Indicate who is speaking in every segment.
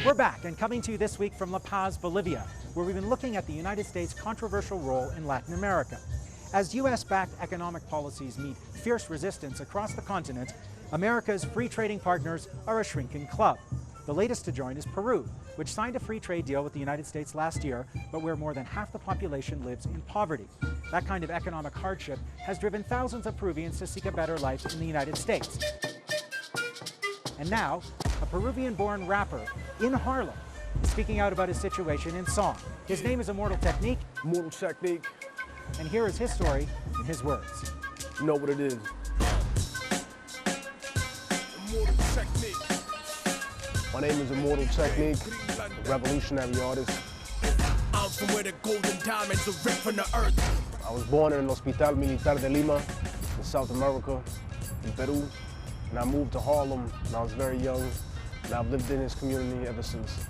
Speaker 1: We're back and coming to you this week from La Paz, Bolivia, where we've been looking at the United States' controversial role in Latin America. As US-backed economic policies meet fierce resistance across the continent, America's free trading partners are a shrinking club. The latest to join is Peru, which signed a free trade deal with the United States last year, but where more than half the population lives in poverty. That kind of economic hardship has driven thousands of Peruvians to seek a better life in the United States. And now, a Peruvian-born rapper in Harlem is speaking out about his situation in song. His name is Immortal Technique.
Speaker 2: Immortal Technique.
Speaker 1: And here is his story in his words.
Speaker 2: You know what it is. Immortal Technique. My name is Immortal Technique, a revolutionary artist.
Speaker 3: I'm from where the golden diamonds are ripped from the earth.
Speaker 2: I was born in Hospital Militar de Lima, in South America, in Peru. And I moved to Harlem when I was very young, and I've lived in this community ever since.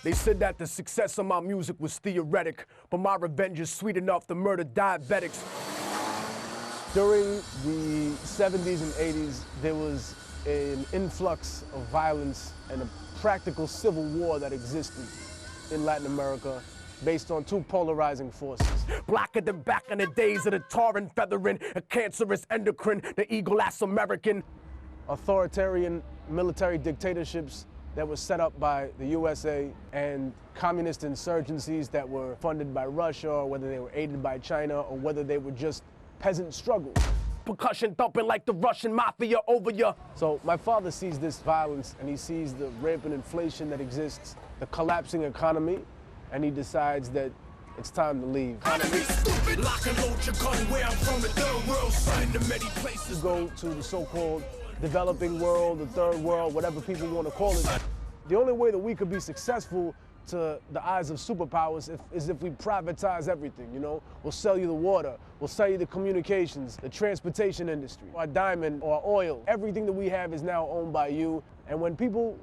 Speaker 3: They said that the success of my music was theoretic, but my revenge is sweet enough to murder diabetics.
Speaker 2: During the 70s and 80s, there was an influx of violence and a practical civil war that existed in Latin America based on two polarizing forces.
Speaker 3: Blacker than back in the days of the tar and feathering, a cancerous endocrine, the eagle-ass American.
Speaker 2: Authoritarian military dictatorships that were set up by the USA and communist insurgencies that were funded by Russia, or whether they were aided by China, or whether they were just peasant struggles.
Speaker 3: Percussion thumping like the Russian mafia over ya.
Speaker 2: So my father sees this violence, and he sees the rampant inflation that exists, the collapsing economy, and he decides that it's time to leave.
Speaker 3: Lock and load your gun where I'm from, the third world, son, to many places.
Speaker 2: Go to the so-called developing world, the third world, whatever people want to call it. The only way that we could be successful to the eyes of superpowers is if we privatize everything, you know? We'll sell you the water, we'll sell you the communications, the transportation industry, our diamond or oil. Everything that we have is now owned by you. And when people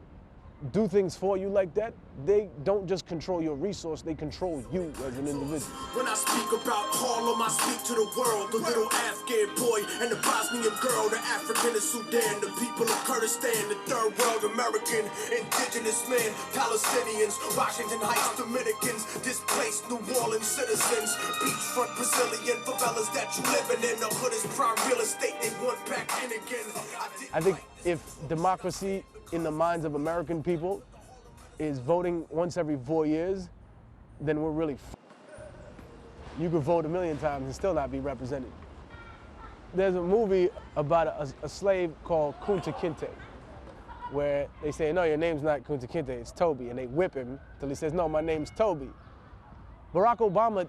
Speaker 2: do things for you like that, they don't just control your resource, they control you as an individual.
Speaker 3: When I speak about Harlem, I speak to the world. The little Afghan boy and the Bosnian girl, the African and Sudan, the people of Kurdistan, the third world American, indigenous man, Palestinians, Washington Heights, Dominicans, displaced New Orleans citizens, beachfront Brazilian favelas that you living in. The hood is prime real estate, they want back in again.
Speaker 2: I think if democracy in the minds of American people is voting once every 4 years, then we're really You could vote 1,000,000 times and still not be represented. There's a movie about a slave called Kunta Kinte, where they say, no, your name's not Kunta Kinte, it's Toby, and they whip him till he says, no, my name's Toby. Barack Obama,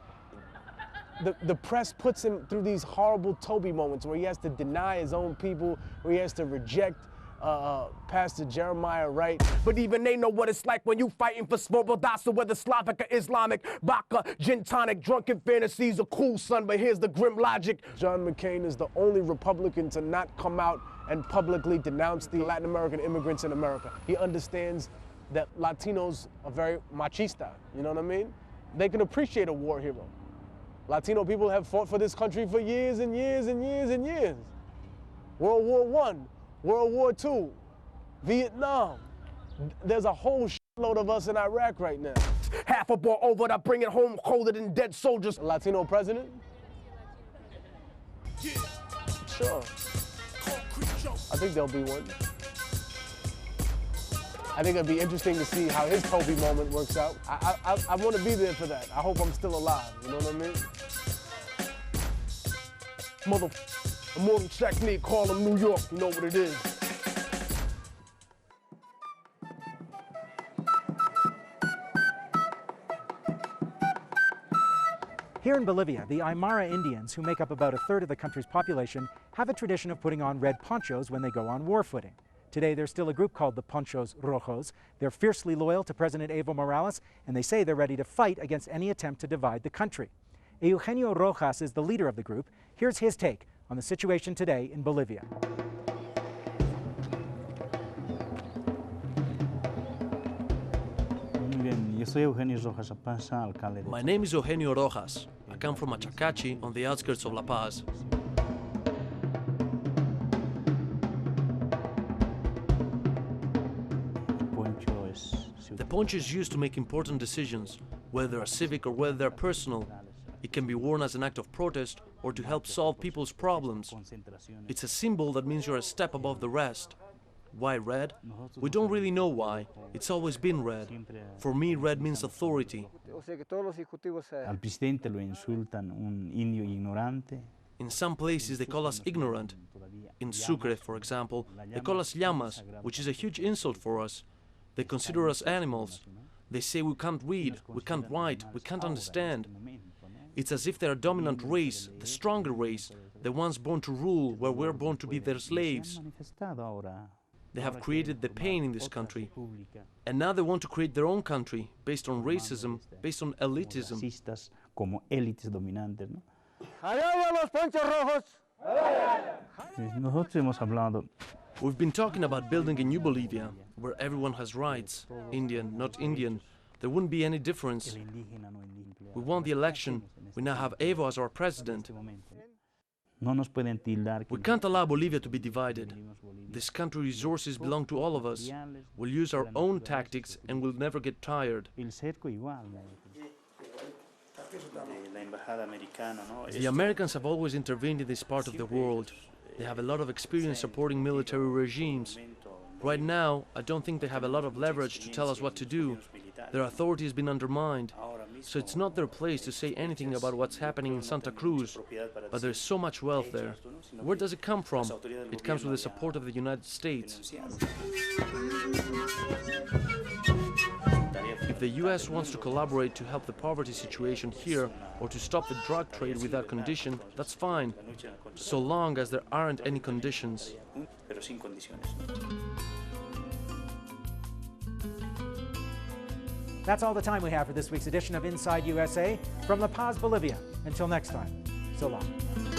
Speaker 2: the press puts him through these horrible Toby moments where he has to deny his own people, where he has to reject Pastor Jeremiah Wright.
Speaker 3: But even they know what it's like when you fighting for Svoboda, whether Slavic or Islamic, Baka, gin tonic, drunken fantasies are cool, son, but here's the grim logic.
Speaker 2: John McCain is the only Republican to not come out and publicly denounce the Latin American immigrants in America. He understands that Latinos are very machista, you know what I mean? They can appreciate a war hero. Latino people have fought for this country for years and years and years and years. World War I. World War II, Vietnam. There's a whole shitload of us in Iraq right now.
Speaker 3: Half a ball over to bring it home colder than dead soldiers.
Speaker 2: A Latino president?
Speaker 3: Yeah.
Speaker 2: Sure. I think there'll be one. I think it'd be interesting to see how his Toby moment works out. I want to be there for that. I hope I'm still alive, you know what I mean?
Speaker 3: Immortal Technique, Harlem, New York, you know what it is.
Speaker 1: Here in Bolivia, the Aymara Indians, who make up about a third of the country's population, have a tradition of putting on red ponchos when they go on war footing. Today, there's still a group called the Ponchos Rojos. They're fiercely loyal to President Evo Morales, and they say they're ready to fight against any attempt to divide the country. Eugenio Rojas is the leader of the group. Here's his take on the situation today in Bolivia.
Speaker 4: My name is Eugenio Rojas. I come from Achacachi on the outskirts of La Paz. The poncho is used to make important decisions, whether they're civic or whether they're personal. It can be worn as an act of protest or to help solve people's problems. It's a symbol that means you're a step above the rest. Why red? We don't really know why. It's always been red. For me, red means authority.
Speaker 5: Al presidente lo insultan un indio ignorante.
Speaker 4: In some places they call us ignorant. In Sucre, for example, they call us llamas, which is a huge insult for us. They consider us animals. They say we can't read, we can't write, we can't understand. It's as if they're a dominant race, the stronger race, the ones born to rule where we're born to be their slaves. They have created the pain in this country, and now they want to create their own country based on racism, based on elitism.
Speaker 5: Como élites dominantes, ¿no? Nosotros hemos hablado.
Speaker 4: We've been talking about building a new Bolivia, where everyone has rights, Indian, not Indian. There wouldn't be any difference. We won the election. We now have Evo as our president.
Speaker 5: No nos pueden tildar.
Speaker 4: We can't allow Bolivia to be divided. This country's resources belong to all of us. We'll use our own tactics and we'll never get tired.
Speaker 5: El cerco igual.
Speaker 4: The Americans have always intervened in this part of the world. They have a lot of experience supporting military regimes. Right now, I don't think they have a lot of leverage to tell us what to do. Their authority has been undermined. So it's not their place to say anything about what's happening in Santa Cruz. But there's so much wealth there. Where does it come from? It comes with the support of the United States. If the US wants to collaborate to help the poverty situation here or to stop the drug trade without condition, that's fine, so long as there aren't any conditions.
Speaker 1: That's all the time we have for this week's edition of Inside USA from La Paz, Bolivia. Until next time, so long.